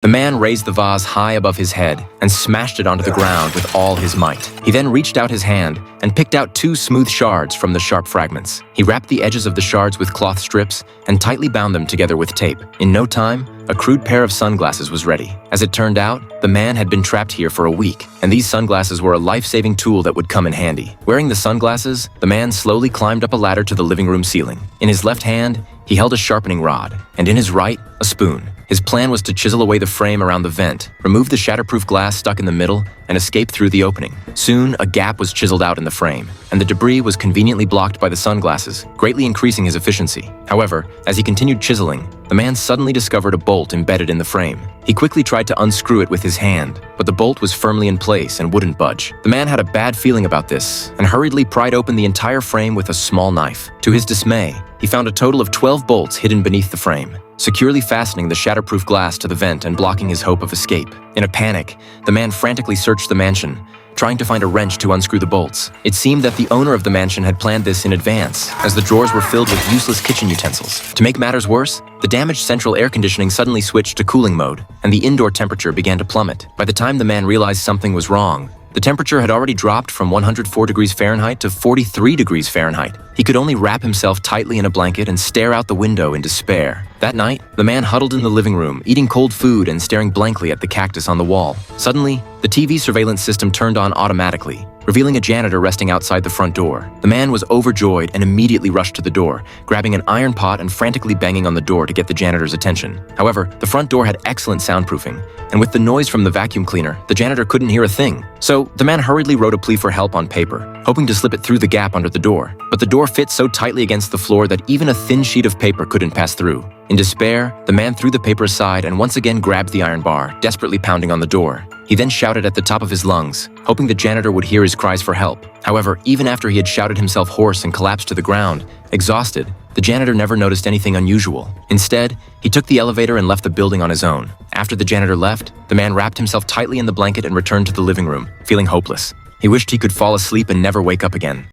man raised the vase high above his head and smashed it onto the ground with all his might. He then reached out his hand and picked out 2 smooth shards from the sharp fragments. He wrapped the edges of the shards with cloth strips and tightly bound them together with tape. In no time, a crude pair of sunglasses was ready. As it turned out, the man had been trapped here for a week, and these sunglasses were a life-saving tool that would come in handy. Wearing the sunglasses, the man slowly climbed up a ladder to the living room ceiling. In his left hand, he held a sharpening rod, and in his right, a spoon. His plan was to chisel away the frame around the vent, remove the shatterproof glass stuck in the middle, and escape through the opening. Soon, a gap was chiseled out in the frame, and the debris was conveniently blocked by the sunglasses, greatly increasing his efficiency. However, as he continued chiseling, the man suddenly discovered a bolt embedded in the frame. He quickly tried to unscrew it with his hand, but the bolt was firmly in place and wouldn't budge. The man had a bad feeling about this, and hurriedly pried open the entire frame with a small knife. To his dismay, he found a total of 12 bolts hidden beneath the frame, securely fastening the shatterproof glass to the vent and blocking his hope of escape. In a panic, the man frantically searched the mansion, trying to find a wrench to unscrew the bolts. It seemed that the owner of the mansion had planned this in advance, as the drawers were filled with useless kitchen utensils. To make matters worse, the damaged central air conditioning suddenly switched to cooling mode, and the indoor temperature began to plummet. By the time the man realized something was wrong, the temperature had already dropped from 104 degrees Fahrenheit to 43 degrees Fahrenheit. He could only wrap himself tightly in a blanket and stare out the window in despair. That night, the man huddled in the living room, eating cold food and staring blankly at the cactus on the wall. Suddenly, the TV surveillance system turned on automatically, revealing a janitor resting outside the front door. The man was overjoyed and immediately rushed to the door, grabbing an iron pot and frantically banging on the door to get the janitor's attention. However, the front door had excellent soundproofing, and with the noise from the vacuum cleaner, the janitor couldn't hear a thing. So, the man hurriedly wrote a plea for help on paper, hoping to slip it through the gap under the door. But the door fit so tightly against the floor that even a thin sheet of paper couldn't pass through. In despair, the man threw the paper aside and once again grabbed the iron bar, desperately pounding on the door. He then shouted at the top of his lungs, hoping the janitor would hear his cries for help. However, even after he had shouted himself hoarse and collapsed to the ground, exhausted, the janitor never noticed anything unusual. Instead, he took the elevator and left the building on his own. After the janitor left, the man wrapped himself tightly in the blanket and returned to the living room, feeling hopeless. He wished he could fall asleep and never wake up again.